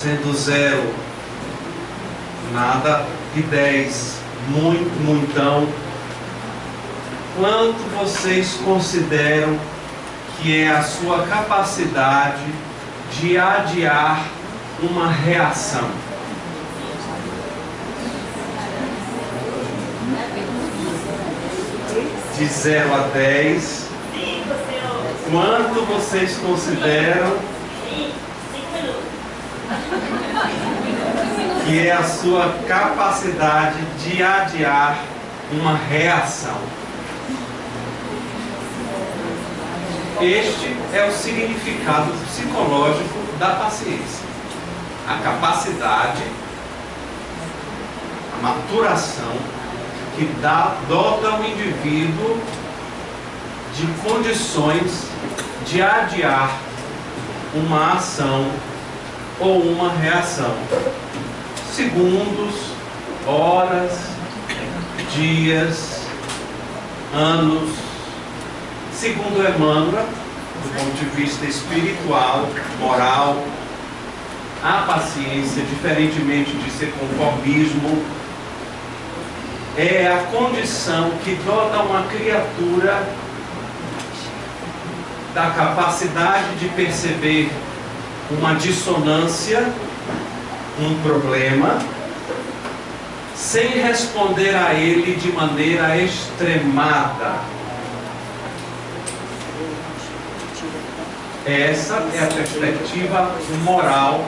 Sendo 0, nada, e 10, muito, muitão. Quanto vocês consideram que é a sua capacidade de adiar uma reação? De 0 a 10, quanto vocês consideram que é a sua capacidade de adiar uma reação? Este é o significado psicológico da paciência. A capacidade, a maturação que dota o indivíduo de condições de adiar uma ação ou uma reação. Segundos, horas, dias, anos. Segundo Emmanuel, do ponto de vista espiritual, moral, a paciência, diferentemente de ser conformismo, é a condição que dota uma criatura da capacidade de perceber uma dissonância, um problema, sem responder a ele de maneira extremada. Essa é a perspectiva moral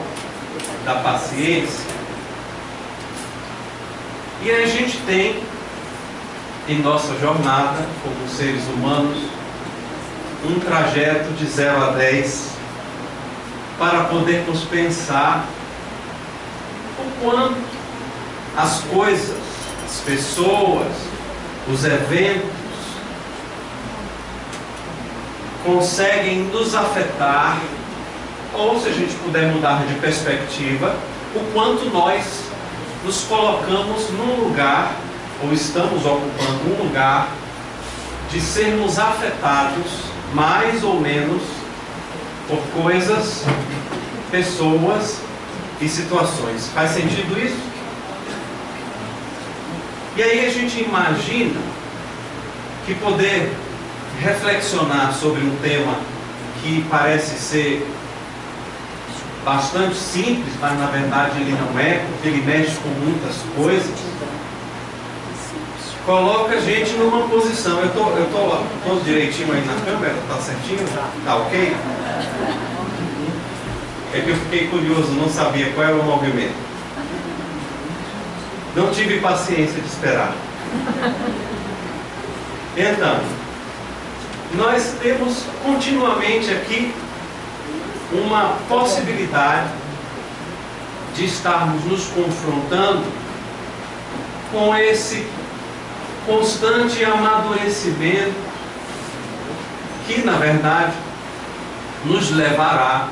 da paciência. E a gente tem, em nossa jornada, como seres humanos, um trajeto de 0 a 10, para podermos pensar o quanto as coisas, as pessoas, os eventos conseguem nos afetar, ou, se a gente puder mudar de perspectiva, o quanto nós nos colocamos num lugar, ou estamos ocupando um lugar, de sermos afetados, mais ou menos, por coisas, pessoas e situações. Faz sentido isso? E aí a gente imagina que poder reflexionar sobre um tema que parece ser bastante simples, mas na verdade ele não é, porque ele mexe com muitas coisas, coloca a gente numa posição. Eu tô direitinho aí na câmera? Tá certinho? Tá ok? É que eu fiquei curioso, não sabia qual era o movimento. Não tive paciência de esperar. Então, nós temos continuamente aqui uma possibilidade de estarmos nos confrontando com esse constante amadurecimento que, na verdade, nos levará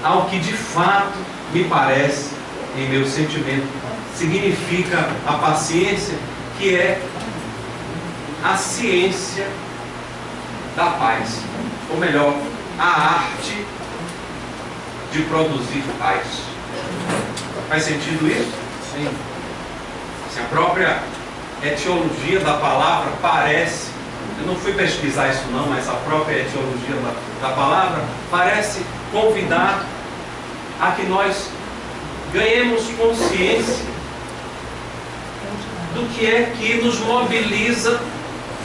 ao que de fato me parece, em meu sentimento, significa a paciência, que é a ciência da paz, ou melhor, a arte de produzir paz. Faz sentido isso? Sim. Se a própria etiologia da palavra parece, eu não fui pesquisar isso não, mas a própria etiologia da palavra parece convidar a que nós ganhemos consciência do que é que nos mobiliza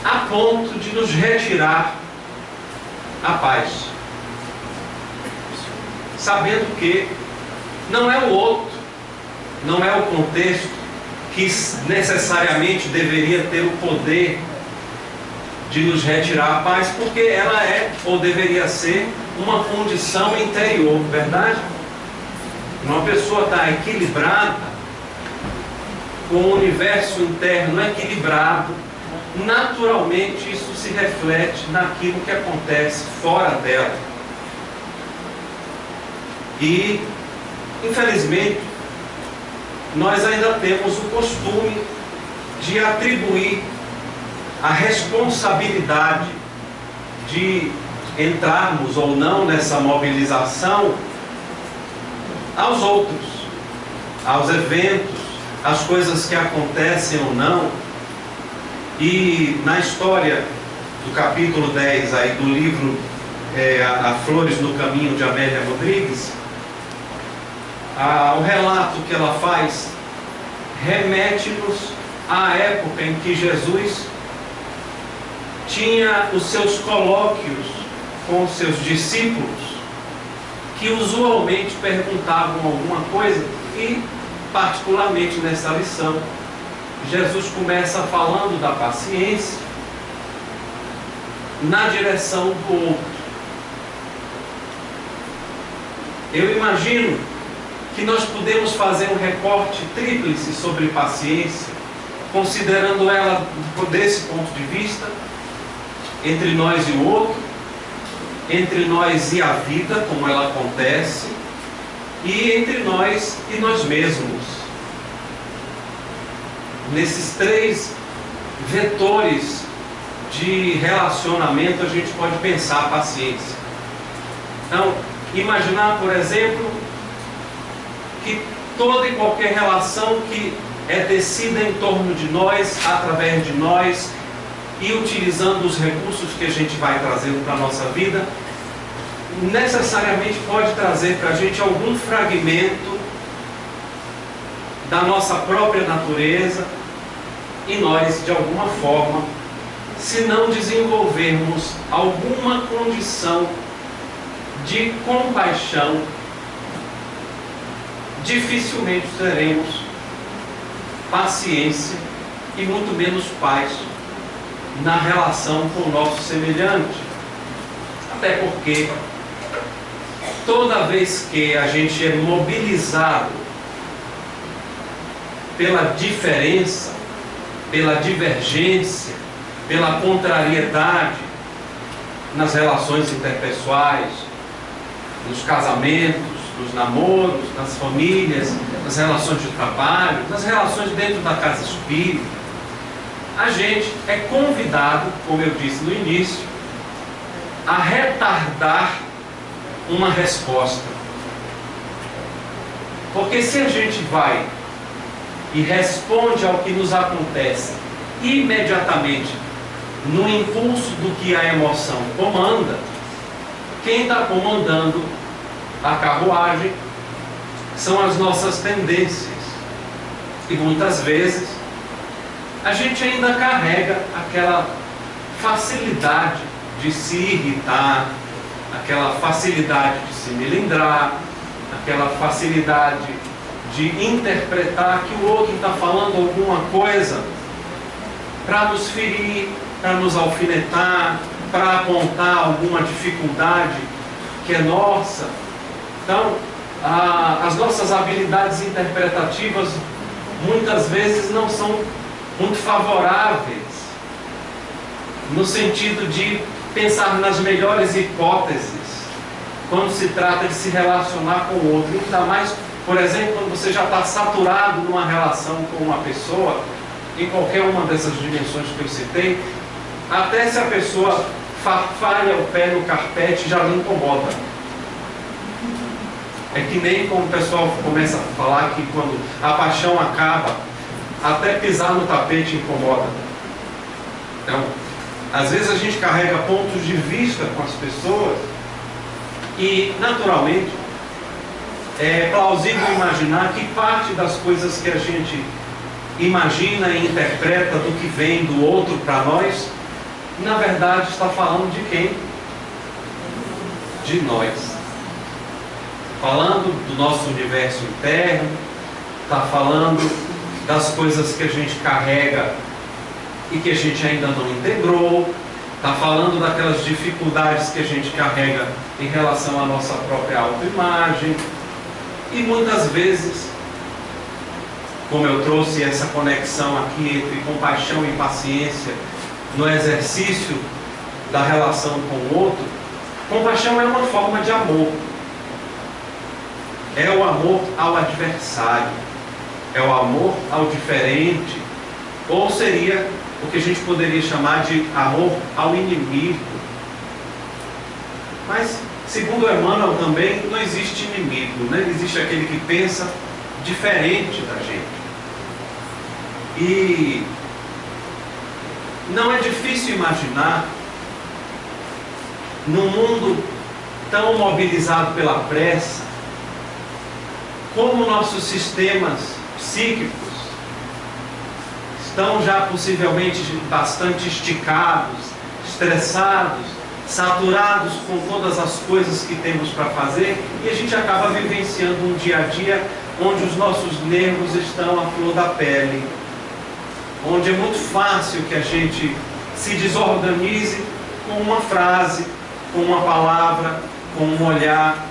a ponto de nos retirar a paz, sabendo que não é o outro, não é o contexto que necessariamente deveria ter o poder de nos retirar a paz, porque ela é, ou deveria ser, uma condição interior, verdade? Uma pessoa está equilibrada, com o universo interno equilibrado, naturalmente isso se reflete naquilo que acontece fora dela. E, infelizmente, nós ainda temos o costume de atribuir a responsabilidade de entrarmos ou não nessa mobilização aos outros, aos eventos, às coisas que acontecem ou não. E na história do capítulo 10 aí do livro A Flores no Caminho, de Amélia Rodrigues, o relato que ela faz remete-nos à época em que Jesus tinha os seus colóquios com os seus discípulos, que usualmente perguntavam alguma coisa. E particularmente nessa lição, Jesus começa falando da paciência na direção do outro. Eu imagino que nós podemos fazer um recorte tríplice sobre paciência, considerando ela desse ponto de vista, entre nós e o outro, entre nós e a vida, como ela acontece, e entre nós e nós mesmos. Nesses três vetores de relacionamento a gente pode pensar a paciência. Então, imaginar, por exemplo, que toda e qualquer relação que é tecida em torno de nós, através de nós, e utilizando os recursos que a gente vai trazendo para a nossa vida, necessariamente pode trazer para a gente algum fragmento da nossa própria natureza, e nós, de alguma forma, se não desenvolvermos alguma condição de compaixão, dificilmente teremos paciência e muito menos paz na relação com o nosso semelhante. Até porque toda vez que a gente é mobilizado pela diferença, pela divergência, pela contrariedade nas relações interpessoais, nos casamentos, nos namoros, nas famílias, nas relações de trabalho, nas relações dentro da casa espírita, a gente é convidado, como eu disse no início, a retardar uma resposta. Porque se a gente vai e responde ao que nos acontece imediatamente no impulso do que a emoção comanda, quem está comandando a carruagem são as nossas tendências. E muitas vezes a gente ainda carrega aquela facilidade de se irritar, aquela facilidade de se melindrar, aquela facilidade de interpretar que o outro está falando alguma coisa para nos ferir, para nos alfinetar, para apontar alguma dificuldade que é nossa. Então, as nossas habilidades interpretativas muitas vezes não são muito favoráveis, no sentido de pensar nas melhores hipóteses quando se trata de se relacionar com o outro. Ainda mais, por exemplo, quando você já está saturado numa relação com uma pessoa, em qualquer uma dessas dimensões que eu citei, até se a pessoa farfalha o pé no carpete já lhe incomoda. É que nem como o pessoal começa a falar que quando a paixão acaba, até pisar no tapete incomoda. Então, às vezes a gente carrega pontos de vista com as pessoas e, naturalmente, é plausível imaginar que parte das coisas que a gente imagina e interpreta do que vem do outro para nós, na verdade está falando de quem? De nós. Falando do nosso universo interno, está falando das coisas que a gente carrega e que a gente ainda não integrou, está falando daquelas dificuldades que a gente carrega em relação à nossa própria autoimagem. E muitas vezes, como eu trouxe essa conexão aqui entre compaixão e paciência no exercício da relação com o outro, compaixão é uma forma de amor. É o amor ao adversário, é o amor ao diferente, ou seria o que a gente poderia chamar de amor ao inimigo. Mas Segundo Emmanuel também, não existe inimigo, né? Existe aquele que pensa diferente da gente. E não é difícil imaginar, num mundo tão mobilizado pela pressa, como nossos sistemas psíquicos estão já possivelmente bastante esticados, estressados, saturados com todas as coisas que temos para fazer, e a gente acaba vivenciando um dia a dia onde os nossos nervos estão à flor da pele, onde é muito fácil que a gente se desorganize com uma frase, com uma palavra, com um olhar.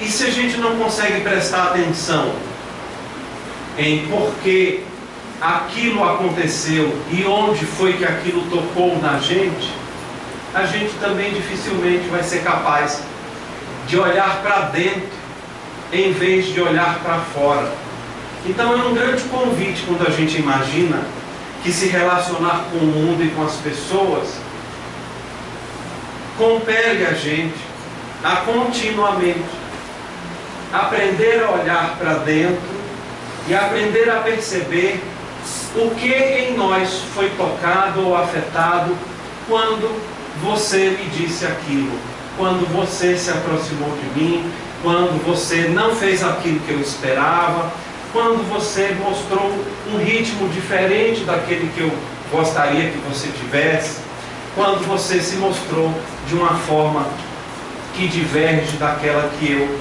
E se a gente não consegue prestar atenção em por que aquilo aconteceu e onde foi que aquilo tocou na gente, a gente também dificilmente vai ser capaz de olhar para dentro em vez de olhar para fora. Então é um grande convite quando a gente imagina que se relacionar com o mundo e com as pessoas compele a gente a continuamente aprender a olhar para dentro e aprender a perceber o que em nós foi tocado ou afetado quando você me disse aquilo, quando você se aproximou de mim, quando você não fez aquilo que eu esperava, quando você mostrou um ritmo diferente daquele que eu gostaria que você tivesse, quando você se mostrou de uma forma que diverge daquela que eu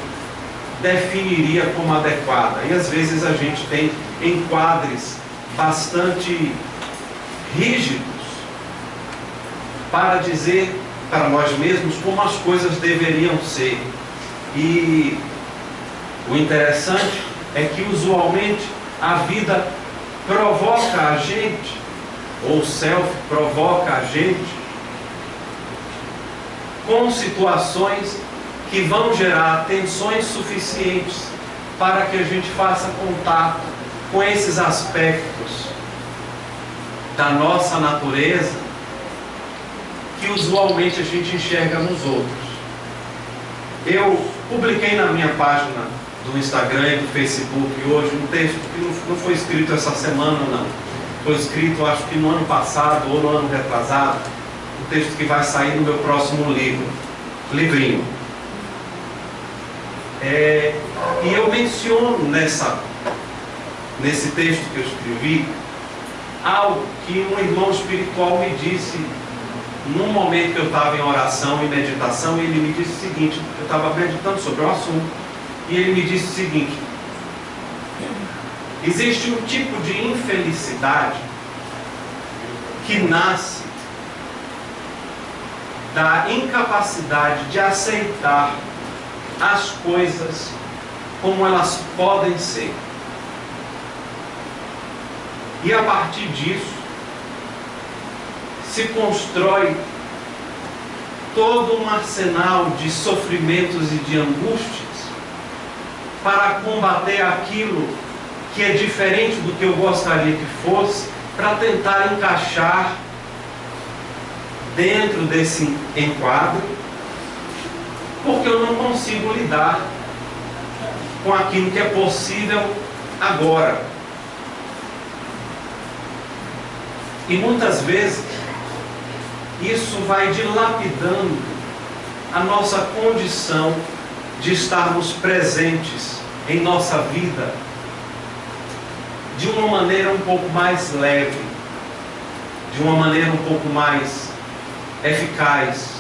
definiria como adequada. E às vezes a gente tem enquadres bastante rígidos para dizer para nós mesmos como as coisas deveriam ser. E o interessante é que usualmente a vida provoca a gente, ou o self provoca a gente, com situações que vão gerar tensões suficientes para que a gente faça contato com esses aspectos da nossa natureza que usualmente a gente enxerga nos outros. Eu publiquei na minha página do Instagram e do Facebook hoje um texto que não foi escrito essa semana, não. Foi escrito, acho que no ano passado ou no ano retrasado, um texto que vai sair no meu próximo livrinho. E eu menciono nesse texto que eu escrevi algo que um irmão espiritual me disse num momento que eu estava em oração e meditação. Ele me disse o seguinte: eu estava meditando sobre o assunto, e ele me disse o seguinte: existe um tipo de infelicidade que nasce da incapacidade de aceitar as coisas como elas podem ser. E a partir disso se constrói todo um arsenal de sofrimentos e de angústias para combater aquilo que é diferente do que eu gostaria que fosse, para tentar encaixar dentro desse enquadro, porque eu não consigo lidar com aquilo que é possível agora. E muitas vezes isso vai dilapidando a nossa condição de estarmos presentes em nossa vida de uma maneira um pouco mais leve, de uma maneira um pouco mais eficaz,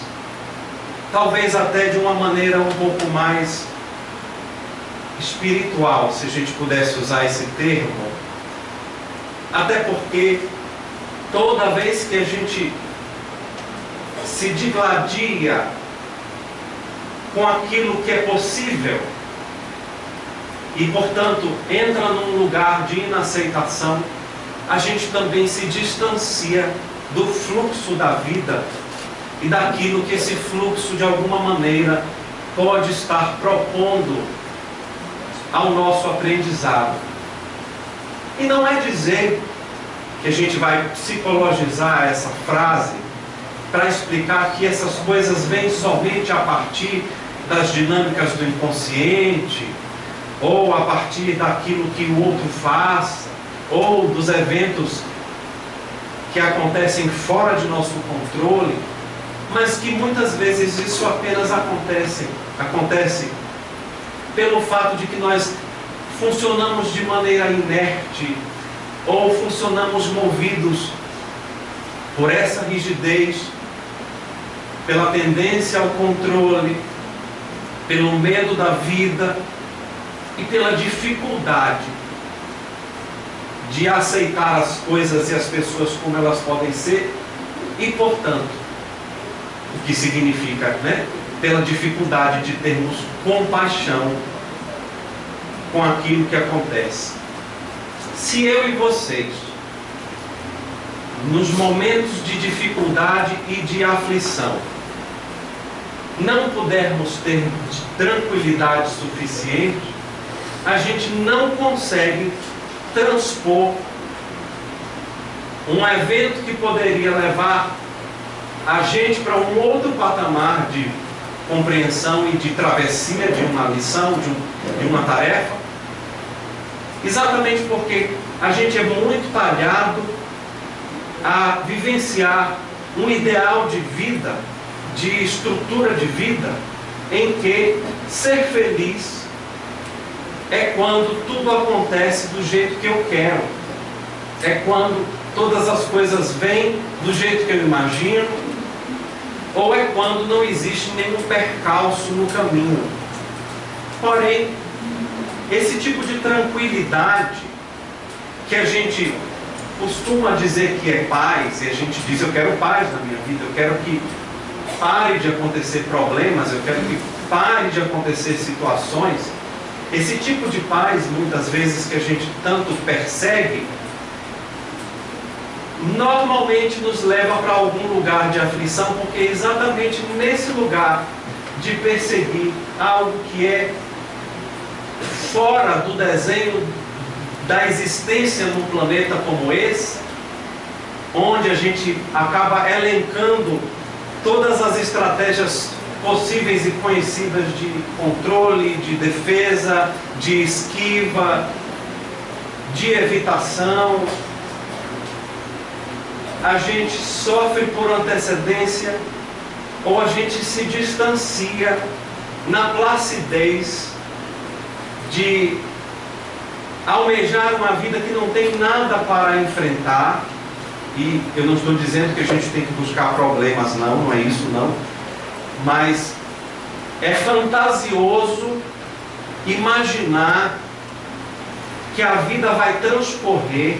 talvez até de uma maneira um pouco mais espiritual, se a gente pudesse usar esse termo. Até porque toda vez que a gente se digladia com aquilo que é possível e, portanto, entra num lugar de inaceitação, a gente também se distancia do fluxo da vida e daquilo que esse fluxo, de alguma maneira, pode estar propondo ao nosso aprendizado. E não é dizer que a gente vai psicologizar essa frase para explicar que essas coisas vêm somente a partir das dinâmicas do inconsciente, ou a partir daquilo que o outro faz, ou dos eventos que acontecem fora de nosso controle, mas que muitas vezes isso apenas acontece pelo fato de que nós funcionamos de maneira inerte, ou funcionamos movidos por essa rigidez, pela tendência ao controle, pelo medo da vida e pela dificuldade de aceitar as coisas e as pessoas como elas podem ser, e portanto, o que significa, né? Pela dificuldade de termos compaixão com aquilo que acontece. Se eu e vocês, nos momentos de dificuldade e de aflição, não pudermos ter tranquilidade suficiente, a gente não consegue transpor um evento que poderia levar a gente para um outro patamar de compreensão e de travessia de uma lição, de uma tarefa, exatamente porque a gente é muito talhado a vivenciar um ideal de vida, de estrutura de vida, em que ser feliz é quando tudo acontece do jeito que eu quero, é quando todas as coisas vêm do jeito que eu imagino, ou é quando não existe nenhum percalço no caminho. Porém, esse tipo de tranquilidade que a gente costuma dizer que é paz, e a gente diz: eu quero paz na minha vida, eu quero que pare de acontecer problemas, eu quero que pare de acontecer situações. Esse tipo de paz, muitas vezes, que a gente tanto persegue, normalmente nos leva para algum lugar de aflição, porque é exatamente nesse lugar de perseguir algo que é fora do desenho da existência num planeta como esse, onde a gente acaba elencando todas as estratégias possíveis e conhecidas de controle, de defesa, de esquiva, de evitação. A gente sofre por antecedência, ou a gente se distancia na placidez de almejar uma vida que não tem nada para enfrentar. E eu não estou dizendo que a gente tem que buscar problemas, não é isso não, mas é fantasioso imaginar que a vida vai transcorrer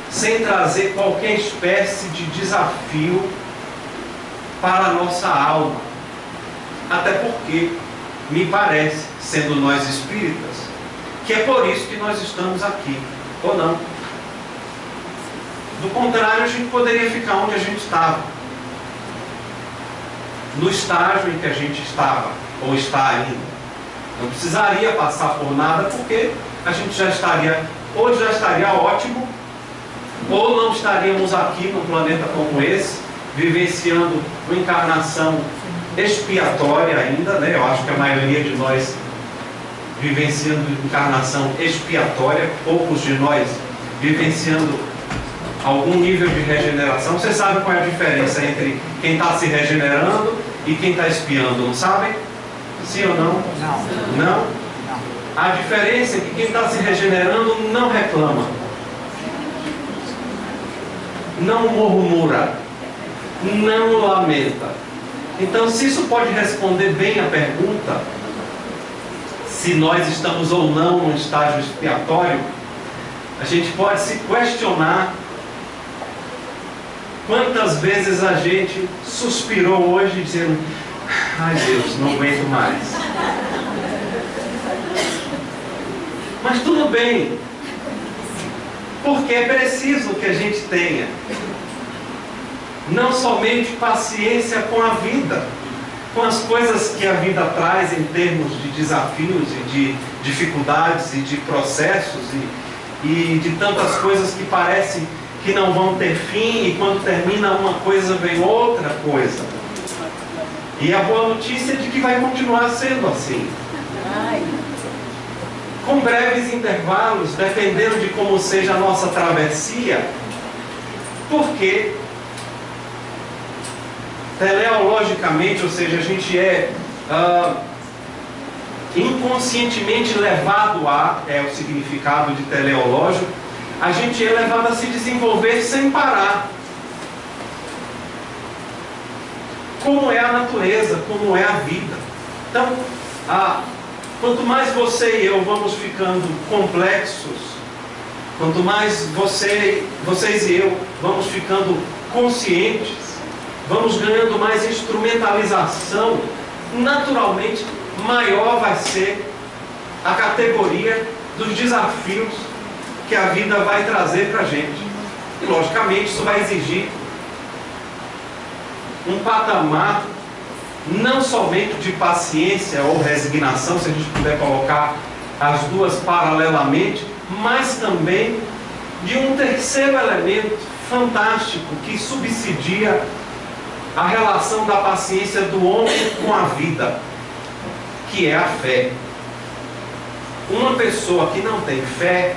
sem trazer qualquer espécie de desafio para a nossa alma. Até porque me parece, sendo nós espíritas, que é por isso que nós estamos aqui, ou não? Do contrário, a gente poderia ficar onde a gente estava, no estágio em que a gente estava, ou está ainda. Não precisaria passar por nada, porque a gente já estaria, ou já estaria ótimo, ou não estaríamos aqui num planeta como esse, vivenciando uma encarnação expiatória ainda, né? Eu acho que a maioria de nós vivenciando encarnação expiatória, poucos de nós vivenciando algum nível de regeneração. Você sabe qual é a diferença entre quem está se regenerando e quem está expiando, não sabem? Sim ou não? Não. Não? A diferença é que quem está se regenerando não reclama, não murmura, não lamenta. Então, se isso pode responder bem a pergunta, se nós estamos ou não num estágio expiatório, a gente pode se questionar quantas vezes a gente suspirou hoje dizendo: ai Deus, não aguento mais. Mas tudo bem, porque é preciso que a gente tenha não somente paciência com a vida, com as coisas que a vida traz em termos de desafios e de dificuldades e de processos e de tantas coisas que parecem que não vão ter fim, e quando termina uma coisa vem outra coisa. E a boa notícia é de que vai continuar sendo assim. Com breves intervalos, dependendo de como seja a nossa travessia, porque teleologicamente, ou seja, a gente é inconscientemente levado a, é o significado de teleológico, a gente é levado a se desenvolver sem parar. Como é a natureza, como é a vida. Então, quanto mais você e eu vamos ficando complexos, quanto mais vocês e eu vamos ficando conscientes, vamos ganhando mais instrumentalização, naturalmente maior vai ser a categoria dos desafios que a vida vai trazer para a gente. E logicamente isso vai exigir um patamar não somente de paciência ou resignação, se a gente puder colocar as duas paralelamente, mas também de um terceiro elemento fantástico que subsidia a relação da paciência do homem com a vida, que é a fé. Uma pessoa que não tem fé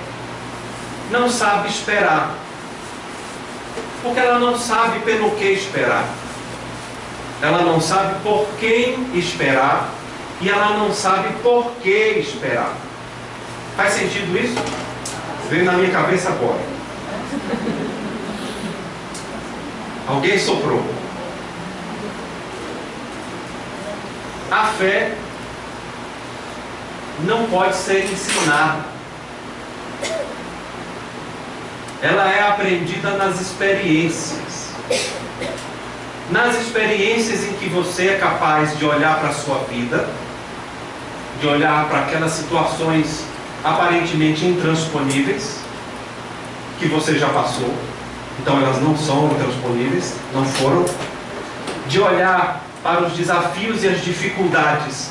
não sabe esperar, porque ela não sabe pelo que esperar. Ela não sabe por quem esperar, e ela não sabe por que esperar. Faz sentido isso? Veio na minha cabeça agora. Alguém soprou. A fé não pode ser ensinada. Ela é aprendida nas experiências. Nas experiências em que você é capaz de olhar para a sua vida, de olhar para aquelas situações aparentemente intransponíveis, que você já passou, então elas não são intransponíveis, não foram, de olhar para os desafios e as dificuldades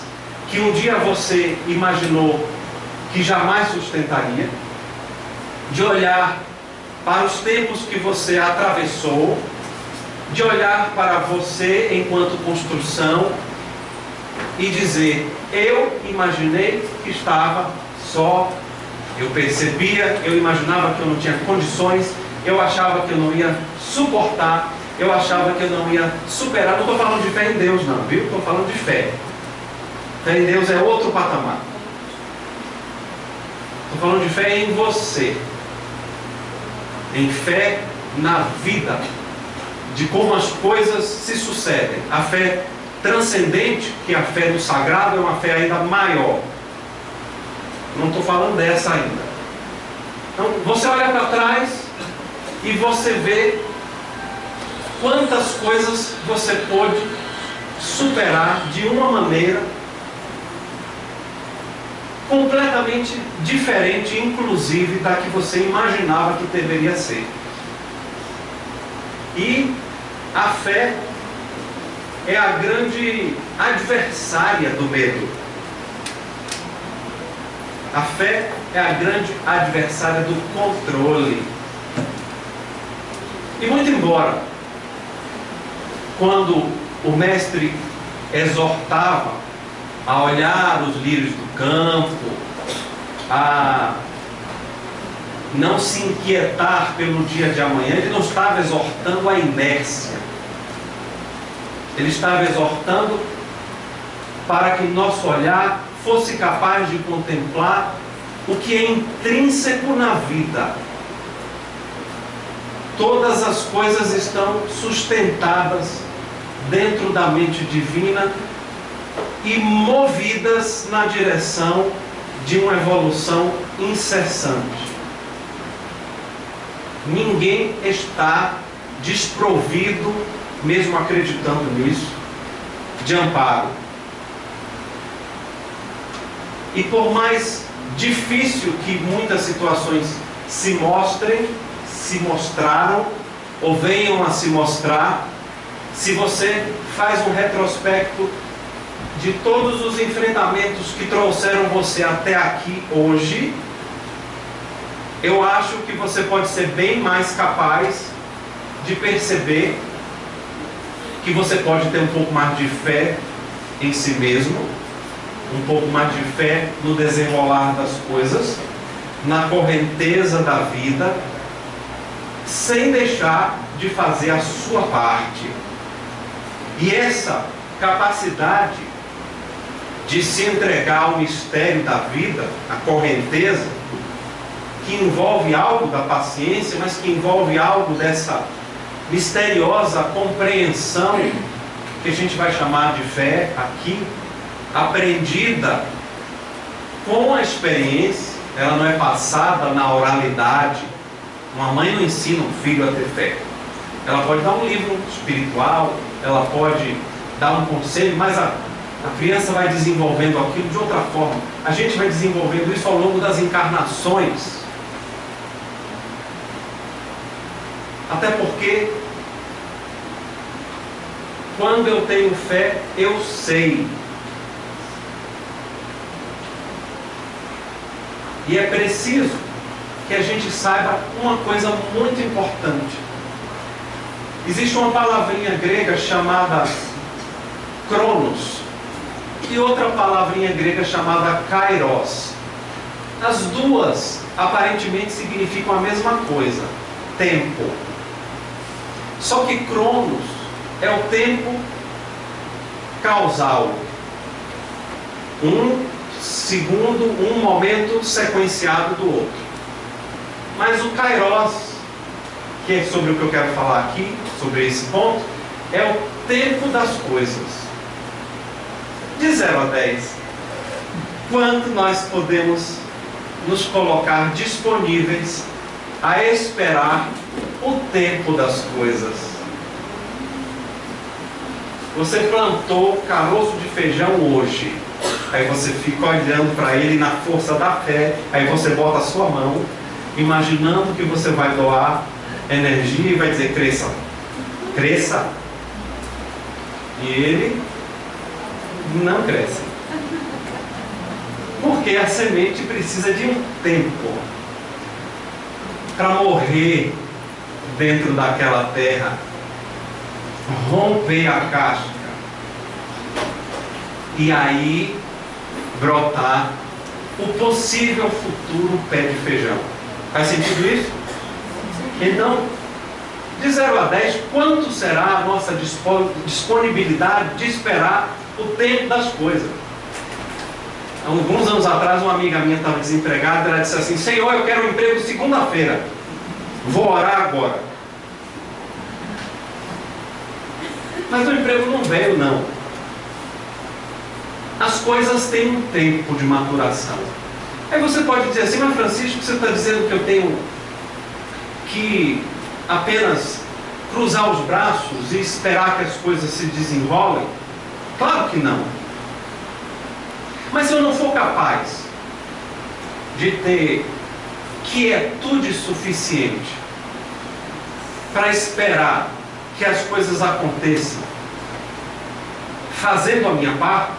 que um dia você imaginou que jamais sustentaria, de olhar para os tempos que você atravessou, de olhar para você enquanto construção e dizer: eu imaginei que estava só, eu percebia, eu imaginava que eu não tinha condições, eu achava que eu não ia suportar, eu achava que eu não ia superar. Não estou falando de fé em Deus não, viu? Estou falando de fé. Fé em Deus é outro patamar. Estou falando de fé em você, em fé na vida, de como as coisas se sucedem. A fé transcendente, que é a fé do sagrado, é uma fé ainda maior. Não estou falando dessa ainda. Então, você olha para trás e você vê quantas coisas você pôde superar de uma maneira completamente diferente, inclusive da que você imaginava que deveria ser. E a fé é a grande adversária do medo. A fé é a grande adversária do controle. E muito embora, quando o mestre exortava a olhar os lírios do campo, a não se inquietar pelo dia de amanhã, ele não estava exortando a inércia. Ele estava exortando para que nosso olhar fosse capaz de contemplar o que é intrínseco na vida. Todas as coisas estão sustentadas dentro da mente divina e movidas na direção de uma evolução incessante. Ninguém está desprovido, mesmo acreditando nisso, de amparo. E por mais difícil que muitas situações se mostrem, se mostraram ou venham a se mostrar, se você faz um retrospecto de todos os enfrentamentos que trouxeram você até aqui hoje, eu acho que você pode ser bem mais capaz de perceber que você pode ter um pouco mais de fé em si mesmo, um pouco mais de fé no desenrolar das coisas, na correnteza da vida, sem deixar de fazer a sua parte. E essa capacidade de se entregar ao mistério da vida, a correnteza, que envolve algo da paciência, mas que envolve algo dessa misteriosa compreensão, que a gente vai chamar de fé aqui, aprendida com a experiência. Ela não é passada na oralidade. Uma mãe não ensina um filho a ter fé. Ela pode dar um livro espiritual, ela pode dar um conselho, mas a criança vai desenvolvendo aquilo de outra forma. A gente vai desenvolvendo isso ao longo das encarnações. Até porque, quando eu tenho fé, eu sei. E é preciso que a gente saiba uma coisa muito importante. Existe uma palavrinha grega chamada Cronos e outra palavrinha grega chamada Kairos. As duas aparentemente significam a mesma coisa: tempo. Só que Cronos é o tempo causal. Um segundo, um momento sequenciado do outro. Mas o Kairos, que é sobre o que eu quero falar aqui, sobre esse ponto, é o tempo das coisas. De 0 a 10, quanto nós podemos nos colocar disponíveis a esperar o tempo das coisas? Você plantou caroço de feijão hoje, aí você fica olhando para ele na força da fé, aí você bota a sua mão, imaginando que você vai doar energia e vai dizer: cresça, cresça. E ele não cresce, porque a semente precisa de um tempo para morrer dentro daquela terra, romper a casca e aí brotar o possível futuro pé de feijão. Faz sentido isso? Então, de 0 a 10, quanto será a nossa disponibilidade de esperar o tempo das coisas? Alguns anos atrás, uma amiga minha estava desempregada. Ela disse assim: Senhor, eu quero um emprego segunda-feira, vou orar agora. Mas o emprego não veio, não. As coisas têm um tempo de maturação. Aí você pode dizer assim: mas Francisco, você está dizendo que eu tenho que apenas cruzar os braços e esperar que as coisas se desenrolem? Claro que não. Mas se eu não for capaz de ter quietude suficiente para esperar que as coisas aconteçam, fazendo a minha parte,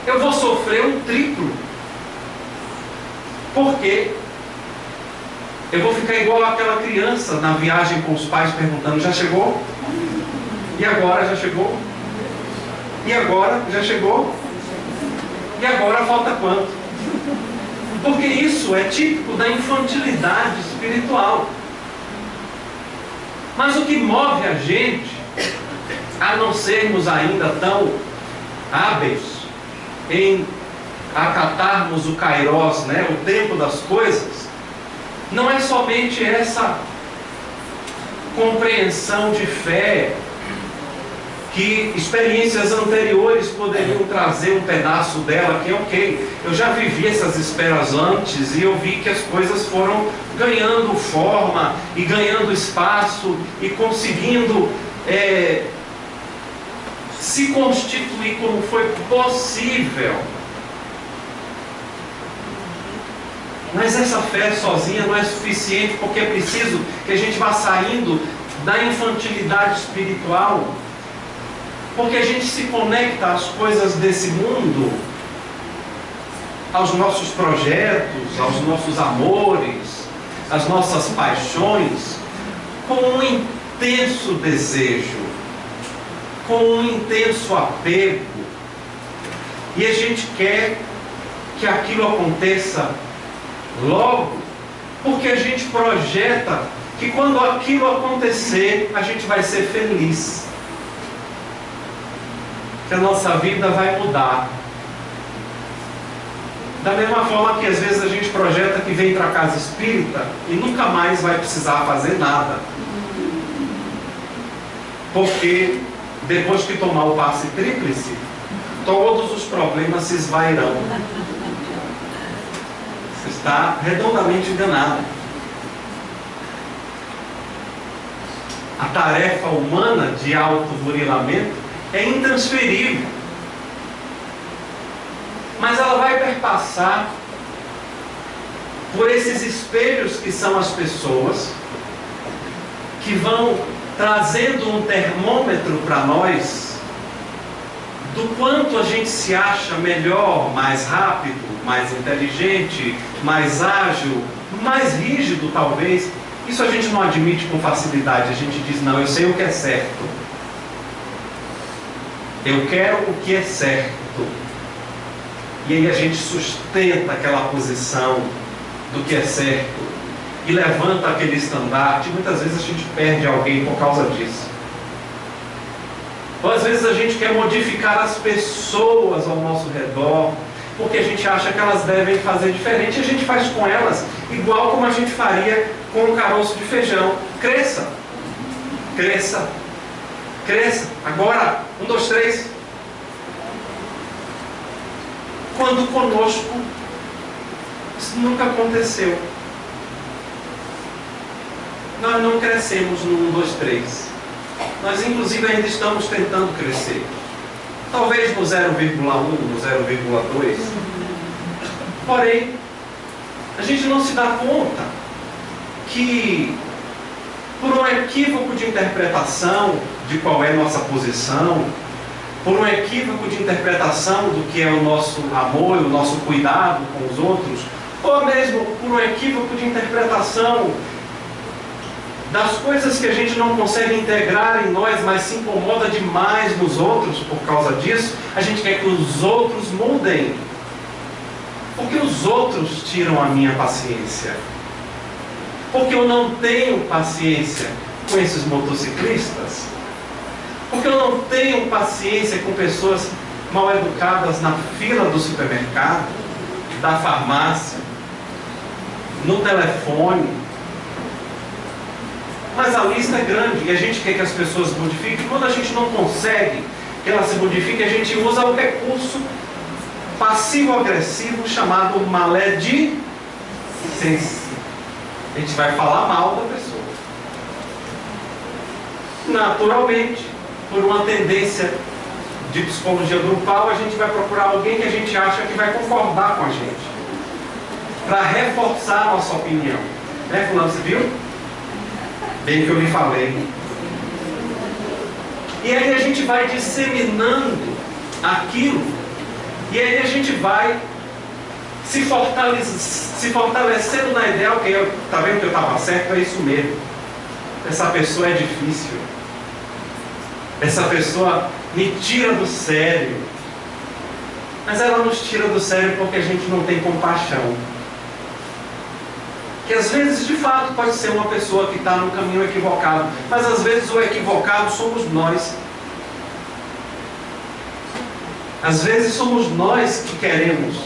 eu vou sofrer um triplo. Porque eu vou ficar igual aquela criança na viagem com os pais perguntando: já chegou? E agora já chegou? E agora já chegou? E agora falta quanto? Porque isso é típico da infantilidade espiritual. Mas o que move a gente a não sermos ainda tão hábeis em acatarmos o Kairos, né, o tempo das coisas, não é somente essa compreensão de fé que experiências anteriores poderiam trazer um pedaço dela, que é ok, eu já vivi essas esperas antes e eu vi que as coisas foram ganhando forma e ganhando espaço e conseguindo se constituir como foi possível. Mas essa fé sozinha não é suficiente, porque é preciso que a gente vá saindo da infantilidade espiritual, porque a gente se conecta às coisas desse mundo aos nossos projetos, aos nossos amores, às nossas paixões, com um intenso desejo, com um intenso apego, e a gente quer que aquilo aconteça logo, porque a gente projeta que quando aquilo acontecer, a gente vai ser feliz, que a nossa vida vai mudar. Da mesma forma que às vezes a gente projeta que vem para a casa espírita e nunca mais vai precisar fazer nada, porque depois que tomar o passe tríplice, todos os problemas se esvairão. Você está redondamente enganado. A tarefa humana de autoburilamento é intransferível, mas ela vai perpassar por esses espelhos que são as pessoas, que vão trazendo um termômetro para nós do quanto a gente se acha melhor, mais rápido, mais inteligente, mais ágil, mais rígido talvez. Isso a gente não admite com facilidade. A gente diz, não, eu sei o que é certo, eu quero o que é certo. E aí a gente sustenta aquela posição do que é certo e levanta aquele estandarte. Muitas vezes a gente perde alguém por causa disso. Ou às vezes a gente quer modificar as pessoas ao nosso redor, porque a gente acha que elas devem fazer diferente, e a gente faz com elas igual como a gente faria com um caroço de feijão. Cresça, cresça, cresça. Agora, 1, 2, 3. Quando conosco isso nunca aconteceu. Nós não crescemos no 1, 2, 3. Nós inclusive ainda estamos tentando crescer. Talvez no 0,1, no 0,2. Porém, a gente não se dá conta que, por um equívoco de interpretação de qual é nossa posição, por um equívoco de interpretação do que é o nosso amor, o nosso cuidado com os outros, ou mesmo por um equívoco de interpretação das coisas que a gente não consegue integrar em nós, mas se incomoda demais nos outros por causa disso, a gente quer que os outros mudem. Porque os outros tiram a minha paciência. Porque eu não tenho paciência com esses motociclistas. Porque eu não tenho paciência com pessoas mal educadas na fila do supermercado, da farmácia, no telefone. Mas a lista é grande e a gente quer que as pessoas modifiquem. Quando a gente não consegue que elas se modifiquem, a gente usa o recurso passivo-agressivo chamado maledicência. A gente vai falar mal da pessoa. Naturalmente, por uma tendência de psicologia grupal, a gente vai procurar alguém que a gente acha que vai concordar com a gente, para reforçar a nossa opinião. Né, fulano, você viu? Bem que eu lhe falei. E aí a gente vai disseminando aquilo, e aí a gente vai se fortalecendo na ideia, ok, tá vendo que eu estava certo, é isso mesmo. Essa pessoa é difícil. Essa pessoa me tira do sério. Mas ela nos tira do sério porque a gente não tem compaixão. Que às vezes, de fato, pode ser uma pessoa que está no caminho equivocado, mas às vezes o equivocado somos nós. Às vezes somos nós que queremos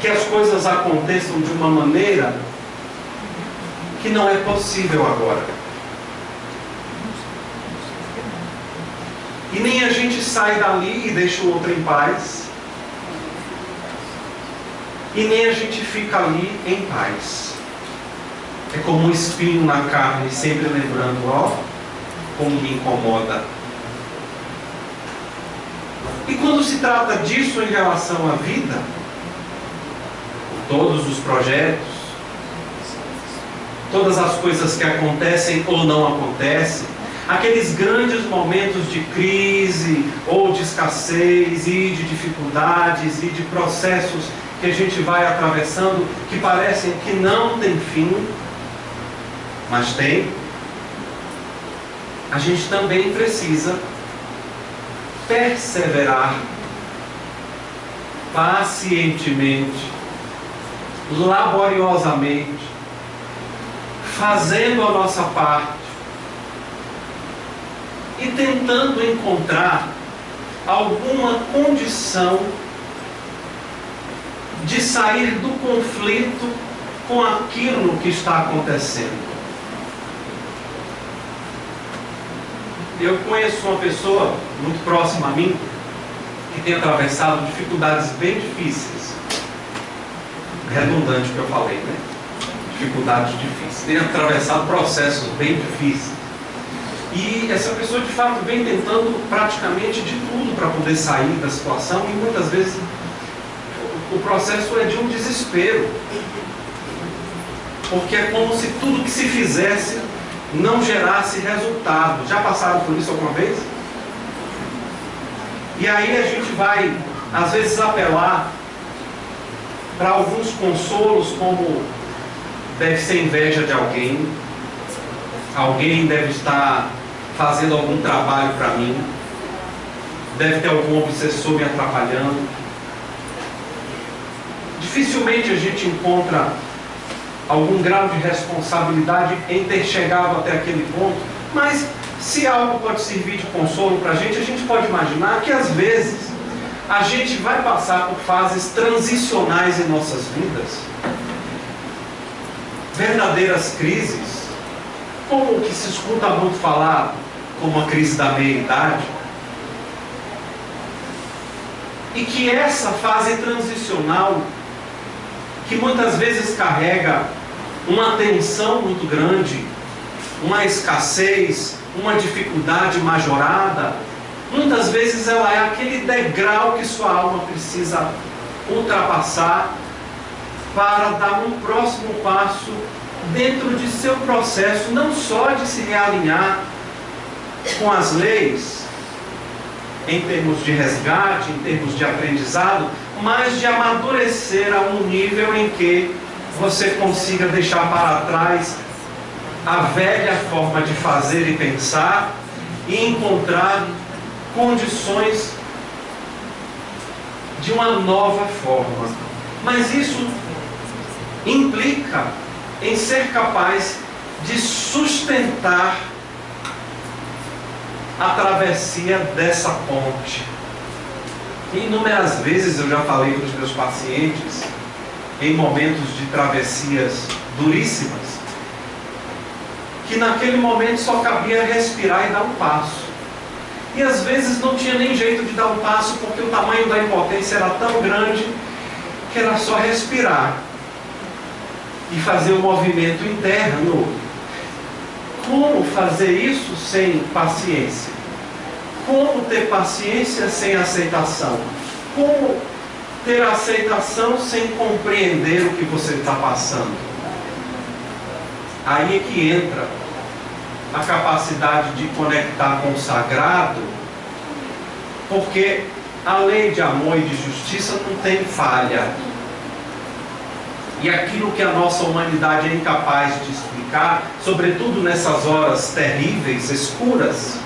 que as coisas aconteçam de uma maneira que não é possível agora. E nem a gente sai dali e deixa o outro em paz, e nem a gente fica ali em paz. É como um espinho na carne, sempre lembrando, ó, como me incomoda. E quando se trata disso em relação à vida, todos os projetos, todas as coisas que acontecem ou não acontecem, aqueles grandes momentos de crise ou de escassez e de dificuldades e de processos que a gente vai atravessando, que parecem que não tem fim, mas tem, a gente também precisa perseverar pacientemente, laboriosamente, fazendo a nossa parte e tentando encontrar alguma condição de sair do conflito com aquilo que está acontecendo. Eu conheço uma pessoa muito próxima a mim que tem atravessado dificuldades bem difíceis. Redundante o que eu falei, né? Dificuldades difíceis. Tem atravessado processos bem difíceis. E essa pessoa de fato vem tentando praticamente de tudo para poder sair da situação, e muitas vezes o processo é de um desespero, porque é como se tudo que se fizesse não gerasse resultado. Já passaram por isso alguma vez? E aí a gente vai às vezes apelar para alguns consolos, como deve ser inveja de alguém, alguém deve estar fazendo algum trabalho para mim, deve ter algum obsessor me atrapalhando. Dificilmente a gente encontra algum grau de responsabilidade em ter chegado até aquele ponto, mas se algo pode servir de consolo para a gente pode imaginar que às vezes a gente vai passar por fases transicionais em nossas vidas, verdadeiras crises, como o que se escuta muito falar como a crise da meia-idade, e que essa fase transicional, que muitas vezes carrega uma tensão muito grande, uma escassez, uma dificuldade majorada, muitas vezes ela é aquele degrau que sua alma precisa ultrapassar para dar um próximo passo dentro de seu processo, não só de se realinhar com as leis, em termos de resgate, em termos de aprendizado, mas de amadurecer a um nível em que você consiga deixar para trás a velha forma de fazer e pensar e encontrar condições de uma nova forma. Mas isso implica em ser capaz de sustentar a travessia dessa ponte. Inúmeras vezes eu já falei para os meus pacientes, em momentos de travessias duríssimas, que naquele momento só cabia respirar e dar um passo. E às vezes não tinha nem jeito de dar um passo, porque o tamanho da impotência era tão grande que era só respirar e fazer um movimento interno. Como fazer isso sem paciência? Como ter paciência sem aceitação? Como ter aceitação sem compreender o que você está passando? Aí é que entra a capacidade de conectar com o sagrado, porque a lei de amor e de justiça não tem falha. E aquilo que a nossa humanidade é incapaz de explicar, sobretudo nessas horas terríveis, escuras,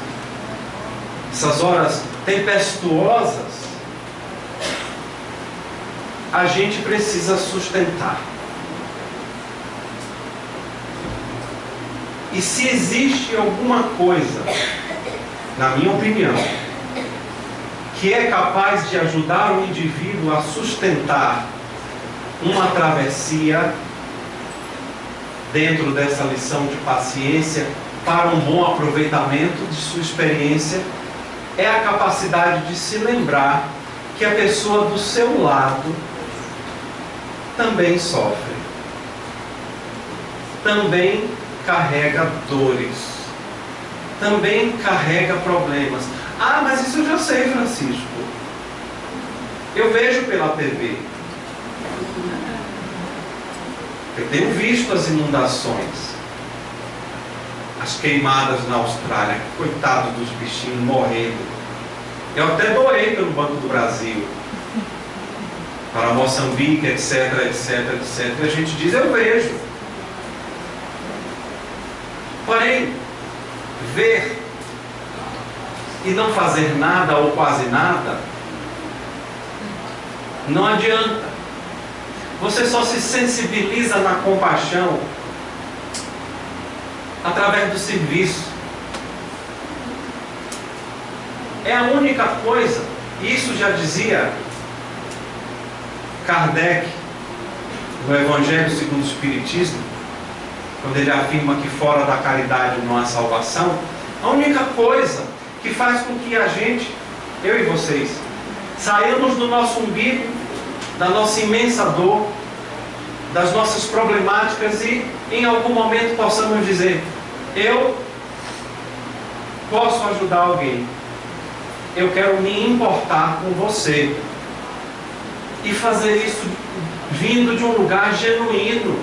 essas horas tempestuosas, a gente precisa sustentar. E se existe alguma coisa, na minha opinião, que é capaz de ajudar o indivíduo a sustentar uma travessia dentro dessa lição de paciência para um bom aproveitamento de sua experiência, é a capacidade de se lembrar que a pessoa do seu lado também sofre, também carrega dores, também carrega problemas. Ah, mas isso eu já sei, Francisco. Eu vejo pela TV. Eu tenho visto as inundações, as queimadas na Austrália, coitado dos bichinhos morrendo. Eu até doei pelo Banco do Brasil para Moçambique, etc, etc, etc. E a gente diz, eu vejo. Porém, ver e não fazer nada ou quase nada, não adianta. Você só se sensibiliza na compaixão através do serviço. É a única coisa, isso já dizia Kardec no Evangelho segundo o Espiritismo, quando ele afirma que fora da caridade não há salvação. A única coisa que faz com que a gente, eu e vocês, saiamos do nosso umbigo, da nossa imensa dor, das nossas problemáticas e em algum momento possamos dizer, eu posso ajudar alguém, eu quero me importar com você, e fazer isso vindo de um lugar genuíno.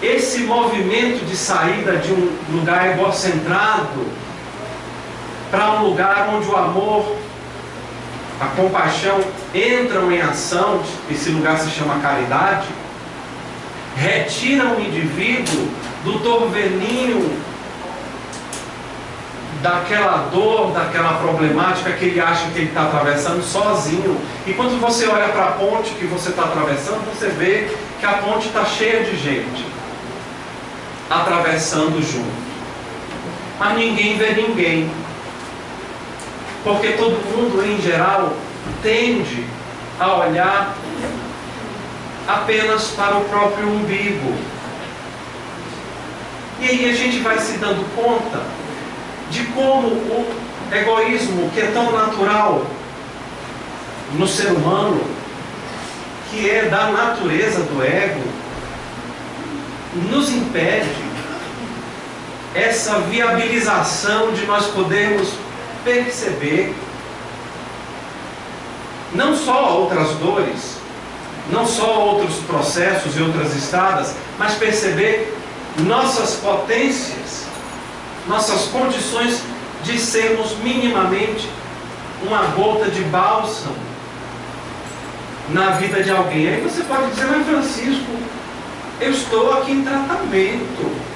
Esse movimento de saída de um lugar egocentrado para um lugar onde o amor, a compaixão entram em ação, esse lugar se chama caridade, retira o indivíduo do torvelinho daquela dor, daquela problemática que ele acha que ele está atravessando sozinho. E quando você olha para a ponte que você está atravessando, você vê que a ponte está cheia de gente atravessando junto, mas ninguém vê ninguém, porque todo mundo em geral tende a olhar apenas para o próprio umbigo. E aí a gente vai se dando conta de como o egoísmo, que é tão natural no ser humano, que é da natureza do ego, nos impede essa viabilização de nós podermos perceber não só outras dores, não só outros processos e outras estradas, mas perceber nossas potências, nossas condições de sermos minimamente uma gota de bálsamo na vida de alguém. Aí você pode dizer, mas Francisco, eu estou aqui em tratamento,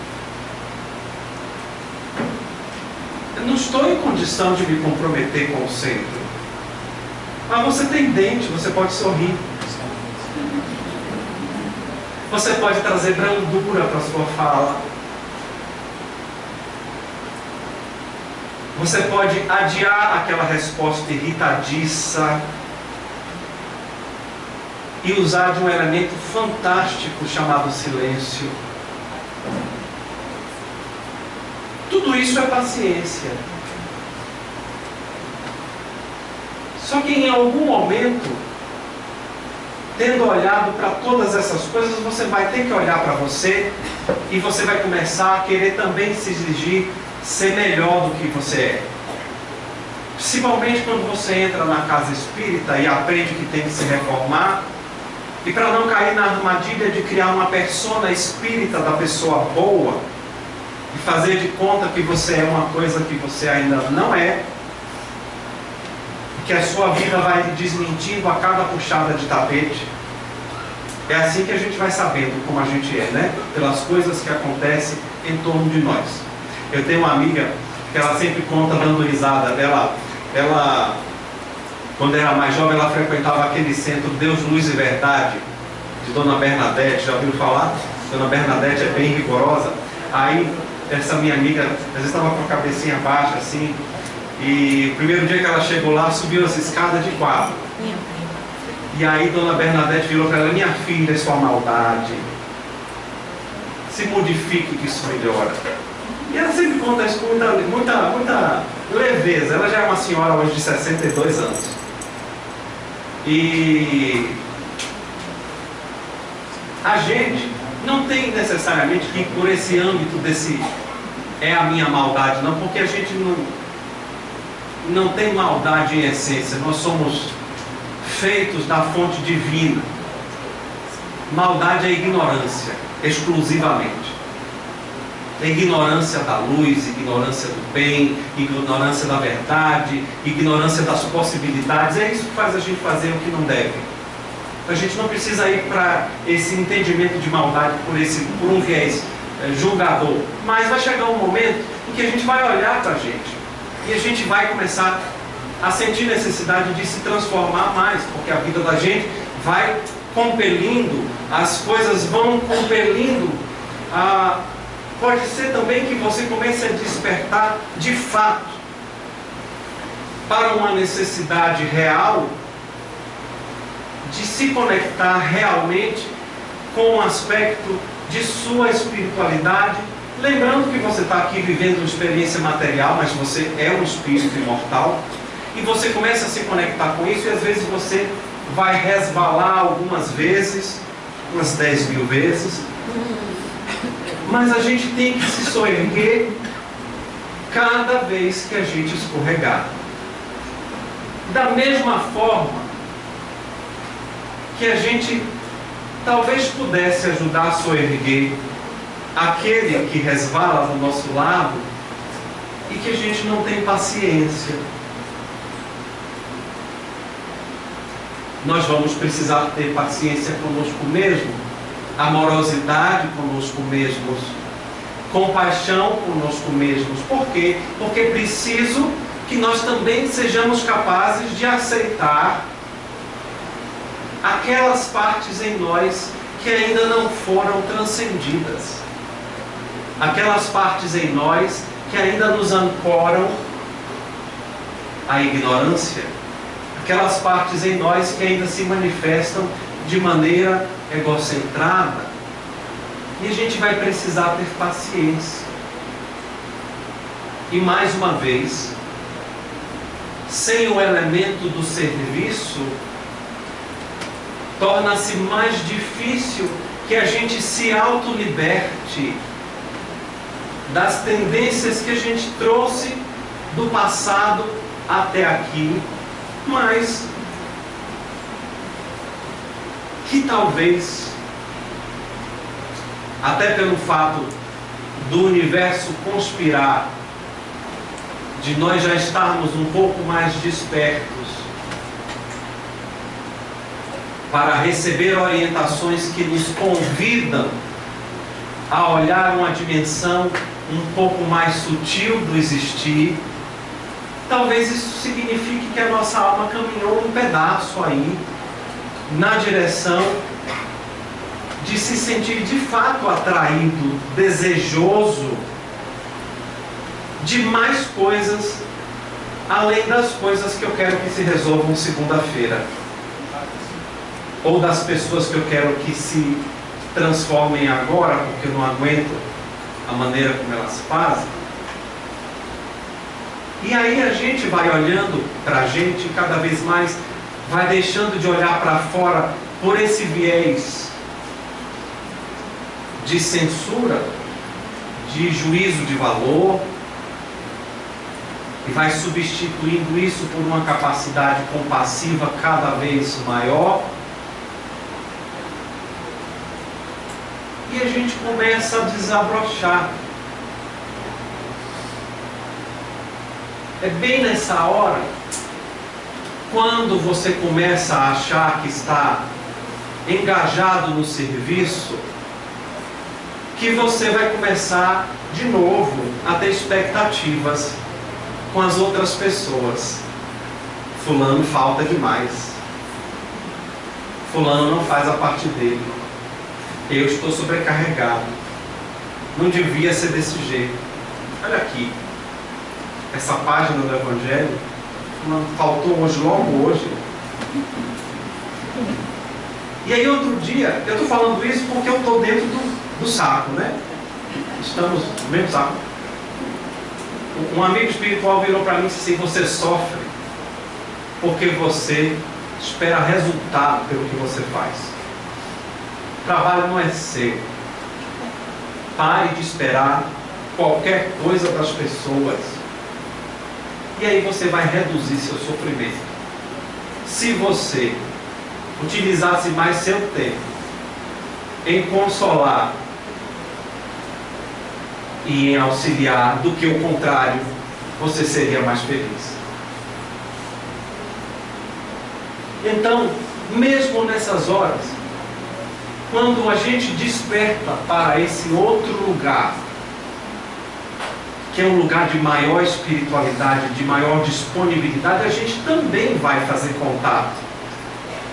eu não estou em condição de me comprometer com o centro. Mas você tem dente, você pode sorrir, você pode trazer brandura para a sua fala, você pode adiar aquela resposta irritadiça e usar de um elemento fantástico chamado silêncio. Tudo isso é paciência. Só que em algum momento, tendo olhado para todas essas coisas, você vai ter que olhar para você e você vai começar a querer também se exigir ser melhor do que você é. Principalmente quando você entra na casa espírita e aprende que tem que se reformar, e para não cair na armadilha de criar uma persona espírita da pessoa boa e fazer de conta que você é uma coisa que você ainda não é, que a sua vida vai desmentindo a cada puxada de tapete. É assim que a gente vai sabendo como a gente é, né? Pelas coisas que acontecem em torno de nós. Eu tenho uma amiga que ela sempre conta dando risada dela. Ela, quando era mais jovem, ela frequentava aquele centro Deus, Luz e Verdade, de Dona Bernadette. Já ouviram falar? Dona Bernadette é bem rigorosa. Aí, essa minha amiga, às vezes estava com a cabecinha baixa, assim, e o primeiro dia que ela chegou lá, subiu as escadas de quadro. E aí, Dona Bernadette virou para ela, minha filha, é sua maldade. Se modifique que isso melhora. E ela sempre conta isso com muita leveza. Ela já é uma senhora hoje de 62 anos. E a gente não tem necessariamente que ir por esse âmbito desse é a minha maldade, não, porque a gente não tem maldade em essência. Nós somos feitos da fonte divina. Maldade é ignorância, exclusivamente. ignorância da luz, ignorância do bem, ignorância da verdade, ignorância das possibilidades. É isso que faz a gente fazer o que não deve. A gente não precisa ir para esse entendimento de maldade por um viés julgador, mas vai chegar um momento em que a gente vai olhar para a gente e a gente vai começar a sentir necessidade de se transformar mais, porque a vida da gente vai compelindo, as coisas vão compelindo. Pode ser também que você comece a despertar de fato para uma necessidade real de se conectar realmente com um aspecto de sua espiritualidade, lembrando que você está aqui vivendo uma experiência material, mas você é um espírito imortal, e você começa a se conectar com isso, e às vezes você vai resvalar algumas vezes, umas 10.000 vezes, mas a gente tem que se soerguer cada vez que a gente escorregar. Da mesma forma que a gente talvez pudesse ajudar a soerguer aquele que resvala do nosso lado e que a gente não tem paciência. Nós vamos precisar ter paciência conosco mesmo, amorosidade conosco mesmos, compaixão conosco mesmos. Por quê? Porque é preciso que nós também sejamos capazes de aceitar aquelas partes em nós que ainda não foram transcendidas, aquelas partes em nós que ainda nos ancoram à ignorância, aquelas partes em nós que ainda se manifestam de maneira egocentrada, e a gente vai precisar ter paciência. E mais uma vez, sem o elemento do serviço, torna-se mais difícil que a gente se autoliberte das tendências que a gente trouxe do passado até aqui, mas que talvez, até pelo fato do universo conspirar, de nós já estarmos um pouco mais despertos para receber orientações que nos convidam a olhar uma dimensão um pouco mais sutil do existir, talvez isso signifique que a nossa alma caminhou um pedaço aí, na direção de se sentir de fato atraído, desejoso de mais coisas, além das coisas que eu quero que se resolvam segunda-feira, ou das pessoas que eu quero que se transformem agora, porque eu não aguento a maneira como elas fazem. E aí a gente vai olhando para a gente cada vez mais, vai deixando de olhar para fora por esse viés de censura, de juízo de valor, e vai substituindo isso por uma capacidade compassiva cada vez maior. E a gente começa a desabrochar. É bem nessa hora, quando você começa a achar que está engajado no serviço, que você vai começar de novo a ter expectativas com as outras pessoas. Fulano falta demais. Fulano não faz a parte dele. Eu estou sobrecarregado. Não devia ser desse jeito. Olha aqui. Essa página do Evangelho faltou hoje, logo hoje. E aí outro dia, eu estou falando isso porque eu estou dentro do saco, né? Estamos no mesmo saco. Um amigo espiritual virou para mim e disse assim: você sofre porque você espera resultado pelo que você faz. O trabalho não é seu. Pare de esperar qualquer coisa das pessoas. E aí você vai reduzir seu sofrimento. Se você utilizasse mais seu tempo em consolar e em auxiliar, do que o contrário, você seria mais feliz. Então, mesmo nessas horas, quando a gente desperta para esse outro lugar, que é um lugar de maior espiritualidade, de maior disponibilidade, a gente também vai fazer contato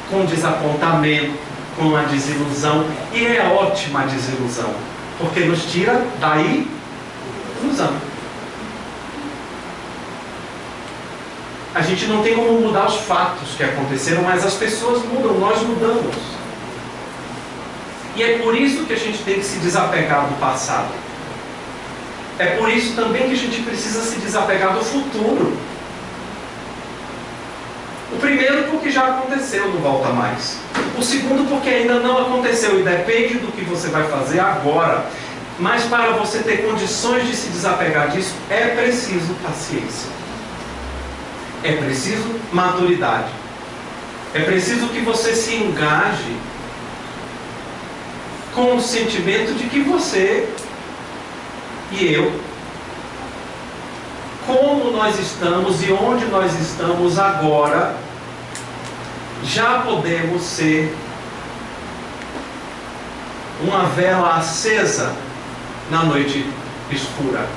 com o desapontamento, com a desilusão, e é ótima a desilusão, porque nos tira da ilusão. A gente não tem como mudar os fatos que aconteceram, mas as pessoas mudam, nós mudamos. E é por isso que a gente tem que se desapegar do passado. É por isso também que a gente precisa se desapegar do futuro. O primeiro porque já aconteceu, não volta mais. O segundo porque ainda não aconteceu e depende do que você vai fazer agora. Mas para você ter condições de se desapegar disso, é preciso paciência. É preciso maturidade. É preciso que você se engaje com o sentimento de que você e eu, como nós estamos e onde nós estamos agora, já podemos ser uma vela acesa na noite escura,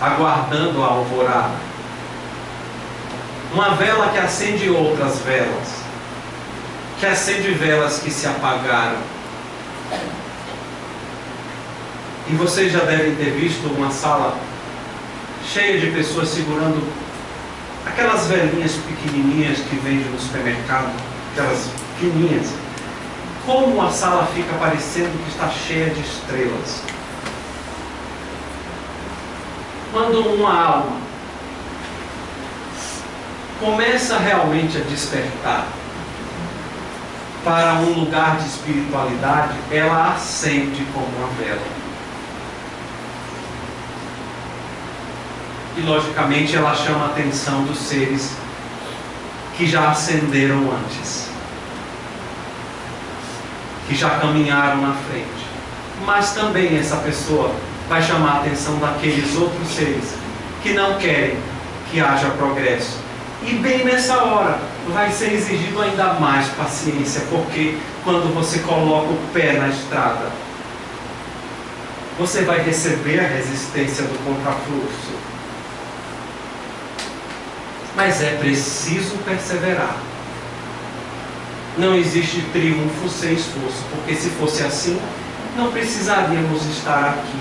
aguardando a alvorada. Uma vela que acende outras velas, que acende velas que se apagaram. E vocês já devem ter visto uma sala cheia de pessoas segurando aquelas velinhas pequenininhas que vendem no supermercado, aquelas fininhas. Como a sala fica parecendo que está cheia de estrelas. Quando uma alma começa realmente a despertar para um lugar de espiritualidade, ela acende como uma vela. E logicamente ela chama a atenção dos seres que já acenderam antes, que já caminharam na frente. Mas também essa pessoa vai chamar a atenção daqueles outros seres que não querem que haja progresso. E bem nessa hora vai ser exigido ainda mais paciência, porque quando você coloca o pé na estrada, você vai receber a resistência do contrafluxo. Mas é preciso perseverar. Não existe triunfo sem esforço, porque se fosse assim, não precisaríamos estar aqui.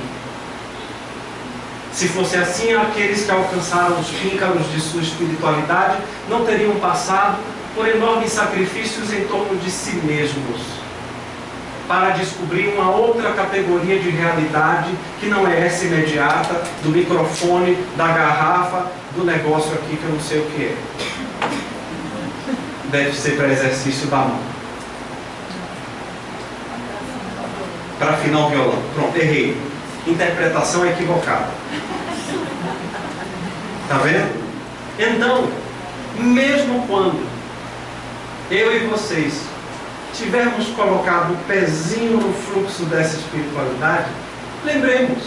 Se fosse assim, aqueles que alcançaram os píncaros de sua espiritualidade não teriam passado por enormes sacrifícios em torno de si mesmos, para descobrir uma outra categoria de realidade que não é essa imediata, do microfone, da garrafa, do negócio aqui que eu não sei o que é. Deve ser para exercício da mão. Para afinar o violão. Pronto, errei. Interpretação equivocada. Está vendo? Então, mesmo quando eu e vocês tivermos colocado o pezinho no fluxo dessa espiritualidade, lembremos,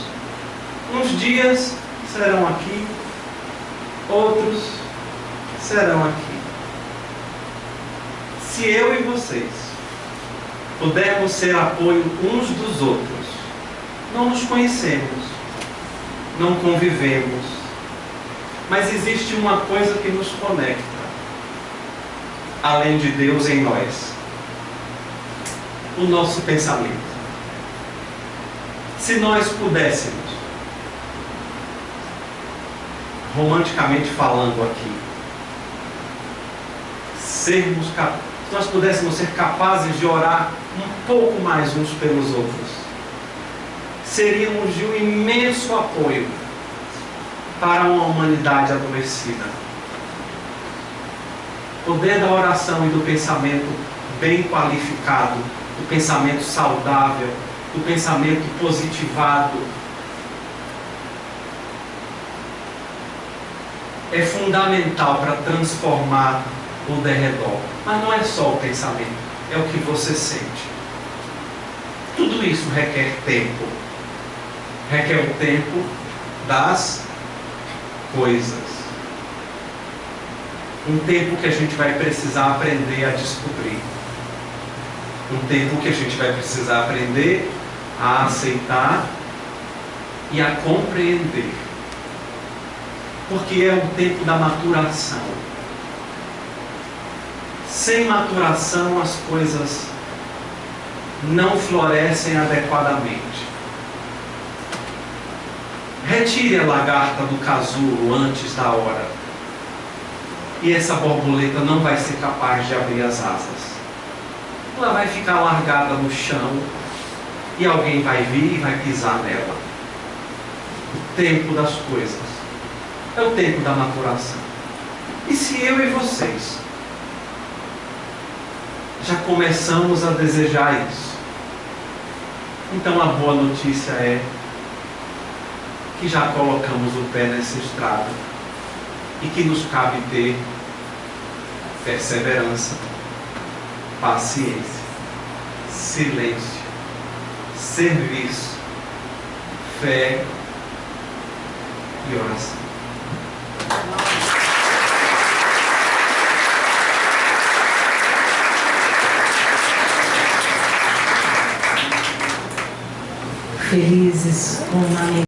uns dias serão aqui, outros serão aqui. Se eu e vocês pudermos ser apoio uns dos outros, não nos conhecemos, não convivemos, mas existe uma coisa que nos conecta, além de Deus em nós: o nosso pensamento. Se nós pudéssemos, romanticamente falando aqui, se nós pudéssemos ser capazes de orar um pouco mais uns pelos outros, seríamos de um imenso apoio para uma humanidade adoecida. O poder da oração e do pensamento bem qualificado, do pensamento saudável, do pensamento positivado, é fundamental para transformar o derredor. Mas não é só o pensamento, é o que você sente. Tudo isso requer tempo. requer o tempo das coisas. Um tempo que a gente vai precisar aprender a descobrir. Um tempo que a gente vai precisar aprender a aceitar e a compreender. Porque é o tempo da maturação. Sem maturação as coisas não florescem adequadamente. Retire a lagarta do casulo antes da hora, e essa borboleta não vai ser capaz de abrir as asas. Ela vai ficar largada no chão e alguém vai vir e vai pisar nela. O tempo das coisas é o tempo da maturação. E se eu e vocês já começamos a desejar isso, então a boa notícia é que já colocamos o pé nessa estrada e que nos cabe ter perseverança, paciência, silêncio, serviço, fé e oração. Felizes com uma